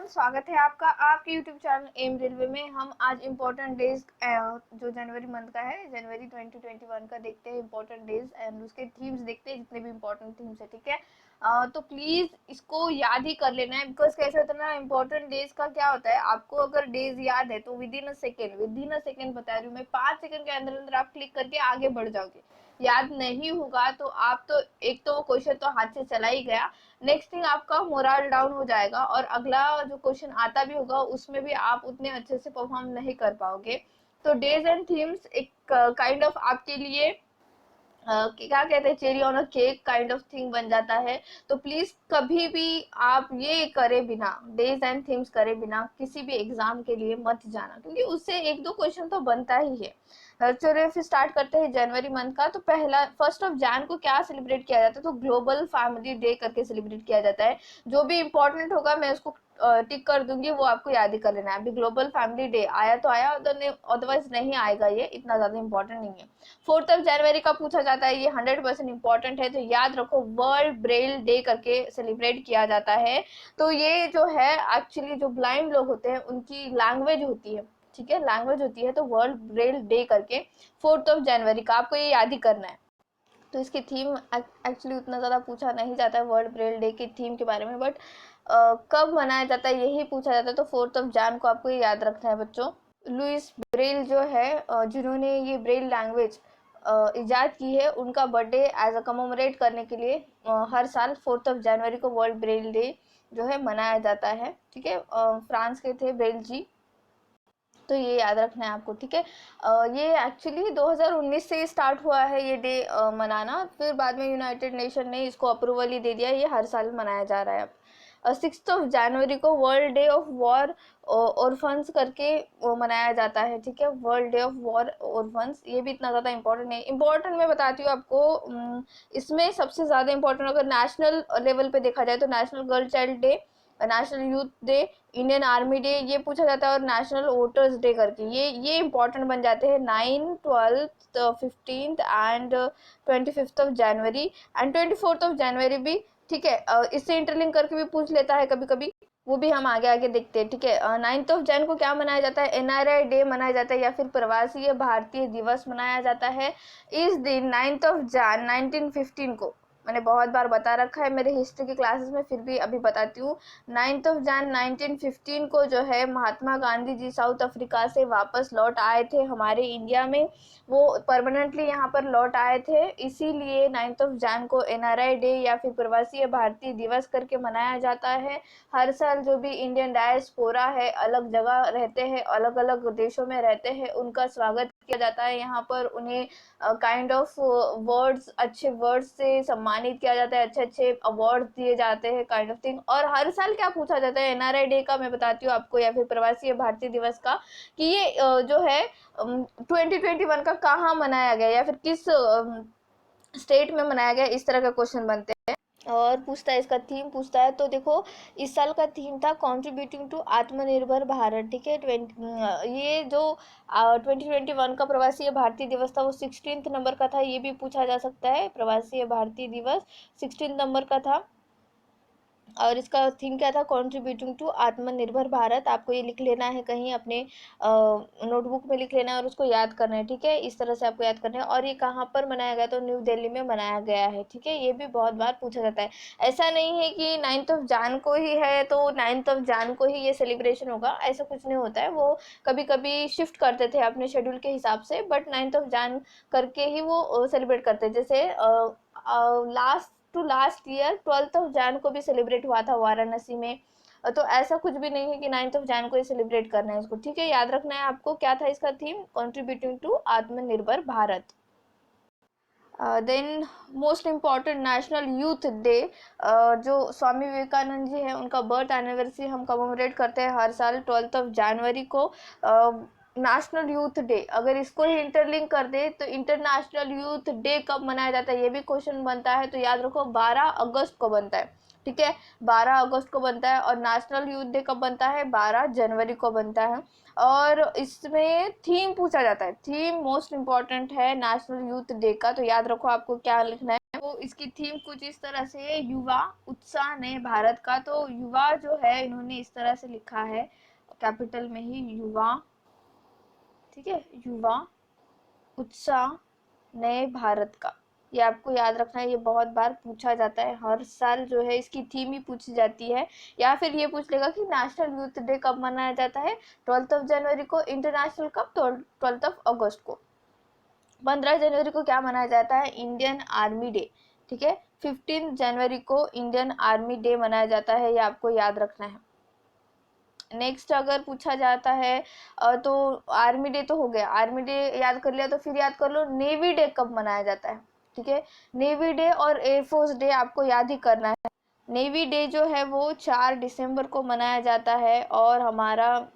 Everyone, स्वागत है आपका आपके यूट्यूब चैनल एम रेलवे में। हम आज इम्पोर्टेंट डेज जो जनवरी मंथ का है, जनवरी 2021 का देखते हैं इम्पोर्टेंट डेज एंड उसके थीम्स देखते हैं, जितने भी इम्पोर्टेंट थीम्स है। ठीक है, तो प्लीज इसको याद ही कर लेना है, बिकॉज कैसे होता है ना, इम्पोर्टेंट डेज का क्या होता है, आपको अगर डेज याद है तो विद इन अ सेकेंड बता रही हूँ मैं, 5 सेकेंड के अंदर अंदर आप क्लिक करके आगे बढ़ जाओगे। याद नहीं होगा तो आप तो एक तो वो क्वेश्चन तो हाथ से चला ही गया, नेक्स्ट थिंग आपका मोरल डाउन हो जाएगा और अगला जो क्वेश्चन आता भी होगा उसमें भी आप उतने अच्छे से परफॉर्म नहीं कर पाओगे। तो डेज एंड थीम्स एक काइंड ऑफ आपके लिए क्या कहते हैं, cherry on a cake kind of thing बन जाता है। तो प्लीज कभी भी आप ये करे बिना, डेज एंड थिंग्स करे बिना किसी भी एग्जाम के लिए मत जाना, क्योंकि उससे एक दो क्वेश्चन तो बनता ही है। चलिए फिर स्टार्ट करते हैं जनवरी मंथ का। तो पहला 1 जैन को क्या सेलिब्रेट किया जाता है, तो ग्लोबल फैमिली डे करके सेलिब्रेट किया जाता है। जो भी इंपॉर्टेंट होगा मैं उसको टिक कर दूंगी, वो आपको याद ही कर लेना है। अभी ग्लोबल फैमिली डे आया तो आया, अदरवाइज नहीं आएगा, ये इतना ज्यादा इंपॉर्टेंट नहीं है। 4 जनवरी का पूछा जाता है, ये 100% इंपॉर्टेंट है, तो याद रखो, वर्ल्ड ब्रेल डे करके सेलिब्रेट किया जाता है। तो ये जो है एक्चुअली जो ब्लाइंड लोग होते हैं उनकी लैंग्वेज होती है, ठीक है, लैंग्वेज होती है। तो वर्ल्ड ब्रेल डे करके 4 जनवरी का आपको ये याद ही करना है। तो इसकी थीम एक्चुअली उतना ज़्यादा पूछा नहीं जाता है वर्ल्ड ब्रेल डे की थीम के बारे में, बट कब मनाया जाता है यही पूछा जाता है। तो 4 जैन को आपको ये याद रखना है बच्चों। लुइस ब्रेल जो है, जिन्होंने ये ब्रेल लैंग्वेज इजाद की है, उनका बर्थडे एज अ कमोमरेट करने के लिए हर साल 4 जनवरी को वर्ल्ड ब्रेल डे जो है मनाया जाता है। ठीक है, फ्रांस के थे ब्रेल जी, तो ये याद रखना है आपको। ठीक है, ये एक्चुअली 2019 से स्टार्ट हुआ है ये डे मनाना, फिर बाद में यूनाइटेड नेशन ने इसको अप्रूवल ही दे दिया, ये हर साल मनाया जा रहा है अब। 6 जनवरी को world day of war orphans करके मनाया जाता है। ठीक है, world day of war orphans, ये भी इतना ज़्यादा इंपॉर्टेंट नहीं। इंपॉर्टेंट मैं बताती हूँ आपको, इसमें सबसे ज़्यादा इंपॉर्टेंट अगर नेशनल लेवल पे देखा जाए तो national girl child day, national youth day, Indian army day, ये पूछा जाता है, और नेशनल वोटर्स डे करके ये इंपॉर्टेंट बन जाते हैं 9, 12, 15 एंड 25 जनवरी एंड 24 जनवरी भी। ठीक है, इससे इंटरलिंक करके भी पूछ लेता है कभी कभी, वो भी हम आगे आगे देखते हैं। ठीक है, 9 जैन को क्या मनाया जाता है, एनआरआई डे मनाया जाता है या फिर प्रवासी भारतीय दिवस मनाया जाता है। इस दिन 9 जैन 1915 को, मैंने बहुत बार बता रखा है मेरे हिस्ट्री की क्लासेस में, फिर भी अभी बताती हूँ। 9 जैन 1915 को जो है महात्मा गांधी जी साउथ अफ्रीका से वापस लौट आए थे हमारे इंडिया में, वो परमानेंटली यहाँ पर लौट आए थे, इसीलिए 9 जैन को एनआरआई डे या फिर प्रवासी भारतीय दिवस करके मनाया जाता है। हर साल जो भी इंडियन डायस्पोरा है, अलग जगह रहते हैं, अलग अलग देशों में रहते हैं, उनका स्वागत किया जाता है यहाँ पर, उन्हें काइंड ऑफ वर्ड्स, अच्छे वर्ड्स से सम्मानित किया जाता है, अच्छे अच्छे अवार्ड्स दिए जाते हैं काइंड ऑफ थिंग। और हर साल क्या पूछा जाता है एनआरआई डे का, मैं बताती हूँ आपको, या फिर प्रवासी भारतीय दिवस का, कि ये जो है 2021 का कहाँ मनाया गया या फिर किस स्टेट में मनाया गया, इस तरह का क्वेश्चन बनते हैं। और पूछता है, इसका थीम पूछता है, तो देखो इस साल का थीम था कंट्रीब्यूटिंग टू आत्मनिर्भर भारत। ठीक है, ये जो 2021 का प्रवासी भारतीय दिवस था वो 16 नंबर का था, ये भी पूछा जा सकता है, प्रवासी भारतीय दिवस 16 नंबर का था। और इसका थीम क्या था, कंट्रीब्यूटिंग टू आत्मनिर्भर भारत। आपको ये लिख लेना है कहीं अपने नोटबुक में लिख लेना है और उसको याद करना है। ठीक है, इस तरह से आपको याद करना है। और ये कहाँ पर मनाया गया, तो न्यू दिल्ली में मनाया गया है। ठीक है, ये भी बहुत बार पूछा जाता है। ऐसा नहीं है कि 9 जैन को ही है तो 9 जैन को ही ये सेलिब्रेशन होगा, ऐसा कुछ नहीं होता है। वो कभी कभी शिफ्ट करते थे अपने शेड्यूल के हिसाब से, बट 9 जैन करके ही वो सेलिब्रेट करते हैं। जैसे लास्ट ईयर 12 जैन को भी सेलिब्रेट हुआ था वाराणसी में। तो ऐसा कुछ भी नहीं है कि 9 जैन को ही सेलिब्रेट करना है इसको। ठीक है, याद रखना है आपको, क्या था इसका theme, contributing to Aatmanirbhar Bharat. Then most important national youth day, जो स्वामी विवेकानंद जी हैं उनका बर्थ एनिवर्सरी हम कमेमोरेट करते हैं हर साल 12 जनवरी को। नेशनल यूथ डे, अगर इसको ही इंटरलिंक कर दे तो इंटरनेशनल यूथ डे कब मनाया जाता है, ये भी क्वेश्चन बनता है। तो याद रखो 12 अगस्त को बनता है। ठीक है, 12 अगस्त को बनता है। और नेशनल यूथ डे कब बनता है, 12 जनवरी को बनता है। और इसमें थीम पूछा जाता है, थीम मोस्ट इम्पॉर्टेंट है नेशनल यूथ डे का, तो याद रखो आपको क्या लिखना है, तो इसकी थीम कुछ इस तरह से है, युवा उत्साह नए भारत का। तो युवा जो है इन्होंने इस तरह से लिखा है, कैपिटल में ही युवा, ठीक है, युवा उत्साह नए भारत का। ये आपको याद रखना है, ये बहुत बार पूछा जाता है, हर साल जो है इसकी थीम ही पूछी जाती है। या फिर ये पूछ लेगा कि नेशनल यूथ डे कब मनाया जाता है, 12 जनवरी को। इंटरनेशनल कब, 12 अगस्त को। 15 जनवरी को क्या मनाया जाता है, इंडियन आर्मी डे, ठीक है। 15 जनवरी को इंडियन आर्मी डे मनाया जाता है, ये आपको याद रखना है। नेक्स्ट अगर पूछा जाता है तो आर्मी डे तो हो गया, आर्मी डे याद कर लिया, तो फिर याद कर लो नेवी डे कब मनाया जाता है, ठीक है। नेवी डे और एयरफोर्स डे आपको याद ही करना है। नेवी डे जो है वो 4 दिसंबर को मनाया जाता है, और हमारा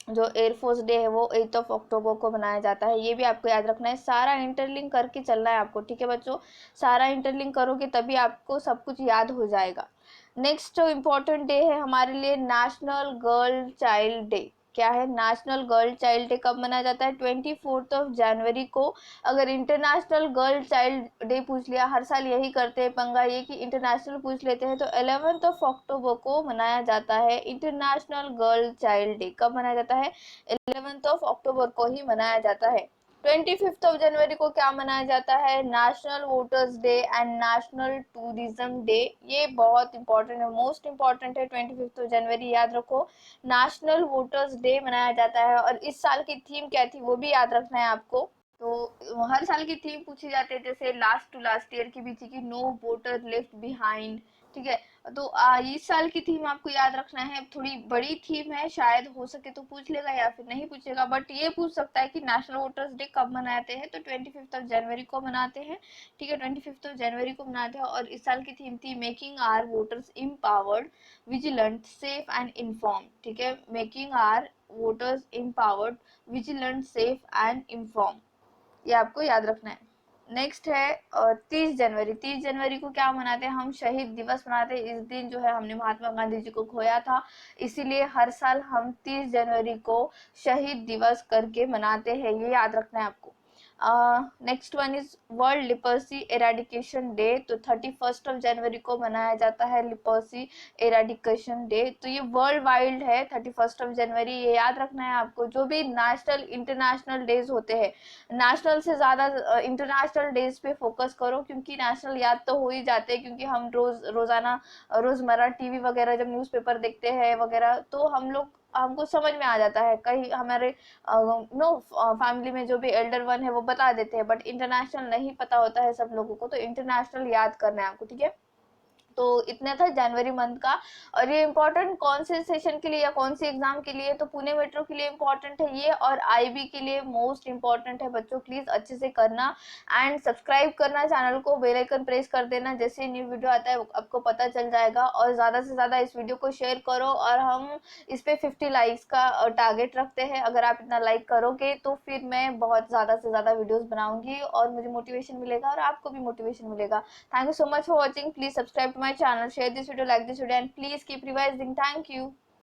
जो एयरफोर्स डे है वो 8 अक्टूबर को मनाया जाता है। ये भी आपको याद रखना है, सारा इंटरलिंक करके चलना है आपको, ठीक है बच्चों। सारा इंटरलिंक करोगे तभी आपको सब कुछ याद हो जाएगा। नेक्स्ट जो इम्पोर्टेंट डे है हमारे लिए, नेशनल गर्ल चाइल्ड डे। क्या है, नेशनल गर्ल चाइल्ड डे कब मनाया जाता है, 24 जनवरी को। अगर इंटरनेशनल गर्ल चाइल्ड डे पूछ लिया, हर साल यही करते हैं, पंगा ये कि इंटरनेशनल पूछ लेते हैं, तो 11 अक्टूबर को मनाया जाता है इंटरनेशनल गर्ल चाइल्ड डे। कब मनाया जाता है, 11 अक्टूबर को ही मनाया जाता है। 25 जनवरी को क्या मनाया जाता है, national voters day and national tourism day. ये बहुत इंपॉर्टेंट है, मोस्ट इंपॉर्टेंट है। 25 जनवरी याद रखो, नेशनल वोटर्स डे मनाया जाता है। और इस साल की थीम क्या थी वो भी याद रखना है आपको। तो हर साल की थीम पूछी जाती है, जैसे लास्ट टू लास्ट ईयर की भी थी कि नो वोटर लेफ्ट बिहाइंड, ठीक है। तो इस साल की थीम आपको याद रखना है, थोड़ी बड़ी थीम है, शायद हो सके तो पूछ लेगा या फिर नहीं पूछेगा, बट ये पूछ सकता है कि नेशनल वोटर्स डे कब मनाते हैं, तो 25 जनवरी को मनाते हैं, ठीक है। 25 जनवरी को मनाते हैं। और इस साल की थीम थी making our voters empowered, vigilant, safe and inform, ठीक है। Making our voters empowered, vigilant, safe and inform, ये आपको याद रखना है। नेक्स्ट है 30 जनवरी। 30 जनवरी को क्या मनाते हैं हम, शहीद दिवस मनाते हैं। इस दिन जो है हमने महात्मा गांधी जी को खोया था, इसीलिए हर साल हम 30 जनवरी को शहीद दिवस करके मनाते हैं, ये याद रखना है आपको। Next one is world leprosy eradication day. तो 31 जनवरी को मनाया जाता है लिपर्सी एराडिकेशन डे। तो ये वर्ल्ड वाइड है 31 जनवरी, ये याद रखना है आपको। जो भी नेशनल इंटरनेशनल डेज होते हैं, नेशनल से ज़्यादा इंटरनेशनल डेज पे फोकस करो, क्योंकि नेशनल याद तो हो ही जाते हैं, क्योंकि हम रोज़ाना रोज़मर्रा टीवी वगैरह जब न्यूज़पेपर देखते हैं वगैरह, तो हमको समझ में आ जाता है। कहीं हमारे फैमिली में जो भी एल्डर वन है वो बता देते हैं, बट इंटरनेशनल नहीं पता होता है सब लोगों को, तो इंटरनेशनल याद करना है आपको, ठीक है। तो इतना था जनवरी मंथ का। और ये इम्पोर्टेंट कौन से सेशन के लिए या कौन सी एग्जाम के लिए, तो पुणे मेट्रो के लिए इम्पोर्टेंट है ये, और आईबी के लिए मोस्ट इम्पोर्टेंट है बच्चों। प्लीज अच्छे से करना एंड सब्सक्राइब करना चैनल को, बेल आइकन प्रेस कर देना, जैसे न्यू वीडियो आता है आपको पता चल जाएगा। और ज़्यादा से ज़्यादा इस वीडियो को शेयर करो, और हम इस पे 50 लाइक्स का टारगेट रखते हैं। अगर आप इतना लाइक करोगे तो फिर मैं बहुत ज़्यादा से ज़्यादा वीडियोज़ बनाऊंगी, और मुझे मोटिवेशन मिलेगा और आपको भी मोटिवेशन मिलेगा। Thank you so much for watching. Please subscribe to my channel, share this video, like this video, and please keep revising. Thank you.